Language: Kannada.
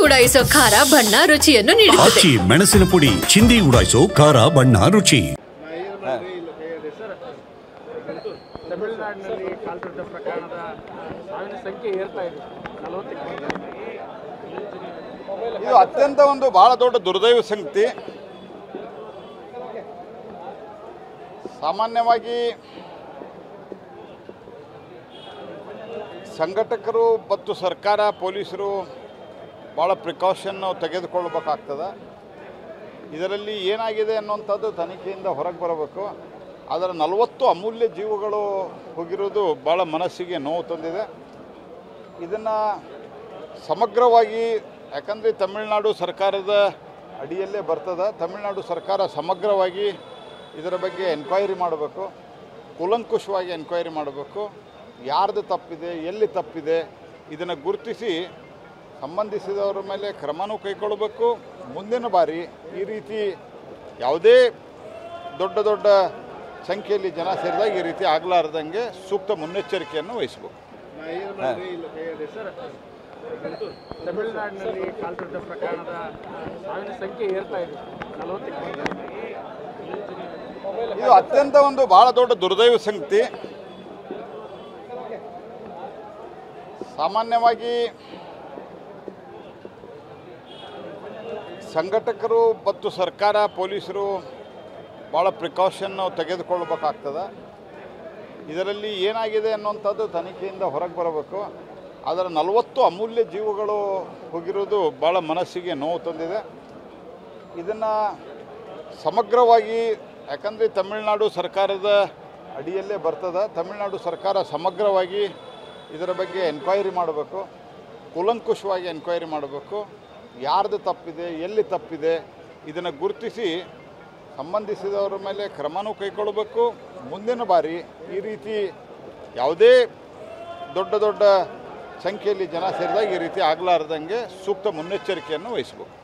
ಉಡಾಯಿಸೋ ಖಾರ ಬಣ್ಣ ರುಚಿಯನ್ನು ನೀಡುತ್ತದೆ. ಆಚಿ ಮೆಣಸಿನ ಪುಡಿ ಚಿಂದಿ ಉಡಾಯಿಸೋ ಖಾರ ಬಣ್ಣ ರುಚಿ. ತಮಿಳುನಾಡಿನಲ್ಲಿ ಕಾಲ್ತುಳಿತ ಪ್ರಕರಣದ ಸಾವಿನ ಸಂಖ್ಯೆ ಏರ್ತಾ ಇದೆ. ಇದು ಅತ್ಯಂತ ಒಂದು ಬಹಳ ದೊಡ್ಡ ದುರ್ದೈವ ಸಂಗತಿ. ಸಾಮಾನ್ಯವಾಗಿ ಸಂಘಟಕರು ಮತ್ತು ಸರ್ಕಾರ ಪೊಲೀಸರು ಭಾಳ ಪ್ರಿಕಾಷನ್ನು ತೆಗೆದುಕೊಳ್ಬೇಕಾಗ್ತದೆ. ಇದರಲ್ಲಿ ಏನಾಗಿದೆ ಅನ್ನುವಂಥದ್ದು ತನಿಖೆಯಿಂದ ಹೊರಗೆ ಬರಬೇಕು. ಅದರ 40 ಅಮೂಲ್ಯ ಜೀವಗಳು ಹೋಗಿರೋದು ಭಾಳ ಮನಸ್ಸಿಗೆ ನೋವು ತಂದಿದೆ. ಇದನ್ನು ಸಮಗ್ರವಾಗಿ, ಯಾಕಂದರೆ ತಮಿಳುನಾಡು ಸರ್ಕಾರದ ಅಡಿಯಲ್ಲೇ ಬರ್ತದೆ, ತಮಿಳುನಾಡು ಸರ್ಕಾರ ಸಮಗ್ರವಾಗಿ ಇದರ ಬಗ್ಗೆ ಎನ್ಕ್ವೈರಿ ಮಾಡಬೇಕು, ಕೂಲಂಕುಷವಾಗಿ ಎನ್ಕ್ವೈರಿ ಮಾಡಬೇಕು. ಯಾರ್ದು ತಪ್ಪಿದೆ, ಎಲ್ಲಿ ತಪ್ಪಿದೆ ಇದನ್ನು ಗುರುತಿಸಿ ಸಂಬಂಧಿಸಿದವರ ಮೇಲೆ ಕ್ರಮನೂ ಕೈಗೊಳ್ಳಬೇಕು. ಮುಂದಿನ ಬಾರಿ ಈ ರೀತಿ ಯಾವುದೇ ದೊಡ್ಡ ದೊಡ್ಡ ಸಂಖ್ಯೆಯಲ್ಲಿ ಜನ ಸೇರಿದಾಗ ಈ ರೀತಿ ಆಗಲಾರ್ದಂಗೆ ಸೂಕ್ತ ಮುನ್ನೆಚ್ಚರಿಕೆಯನ್ನು ವಹಿಸಬೇಕು. ತಮಿಳುನಾಡಿನಲ್ಲಿ ಕಾಲ್ತುಳಿತ ಪ್ರಕರಣದ ಸಾವಿನ ಸಂಖ್ಯೆ ಏರ್ತಾ ಇದೆ. ಇದು ಅತ್ಯಂತ ಒಂದು ಬಹಳ ದೊಡ್ಡ ದುರ್ದೈವ ಸಂಗತಿ. ಸಾಮಾನ್ಯವಾಗಿ ಸಂಘಟಕರು ಮತ್ತು ಸರ್ಕಾರ ಪೊಲೀಸರು ಭಾಳ ಪ್ರಿಕಾಷನ್ನು ತೆಗೆದುಕೊಳ್ಬೇಕಾಗ್ತದೆ. ಇದರಲ್ಲಿ ಏನಾಗಿದೆ ಅನ್ನುವಂಥದ್ದು ತನಿಖೆಯಿಂದ ಹೊರಗೆ ಬರಬೇಕು. ಅದರ 40 ಅಮೂಲ್ಯ ಜೀವಗಳು ಹೋಗಿರೋದು ಭಾಳ ಮನಸ್ಸಿಗೆ ನೋವು ತಂದಿದೆ. ಇದನ್ನು ಸಮಗ್ರವಾಗಿ, ಯಾಕಂದರೆ ತಮಿಳುನಾಡು ಸರ್ಕಾರದ ಅಡಿಯಲ್ಲೇ ಬರ್ತದೆ, ತಮಿಳುನಾಡು ಸರ್ಕಾರ ಸಮಗ್ರವಾಗಿ ಇದರ ಬಗ್ಗೆ ಎನ್ಕ್ವೈರಿ ಮಾಡಬೇಕು, ಕೂಲಂಕುಷವಾಗಿ ಎನ್ಕ್ವೈರಿ ಮಾಡಬೇಕು. ಯಾರ್ದು ತಪ್ಪಿದೆ, ಎಲ್ಲಿ ತಪ್ಪಿದೆ ಇದನ್ನು ಗುರುತಿಸಿ ಸಂಬಂಧಿಸಿದವರ ಮೇಲೆ ಕ್ರಮನೂ ಕೈಗೊಳ್ಳಬೇಕು. ಮುಂದಿನ ಬಾರಿ ಈ ರೀತಿ ಯಾವುದೇ ದೊಡ್ಡ ದೊಡ್ಡ ಸಂಖ್ಯೆಯಲ್ಲಿ ಜನ ಸೇರಿದಾಗ ಈ ರೀತಿ ಆಗಲಾರ್ದಂಗೆ ಸೂಕ್ತ ಮುನ್ನೆಚ್ಚರಿಕೆಯನ್ನು ವಹಿಸಬೇಕು.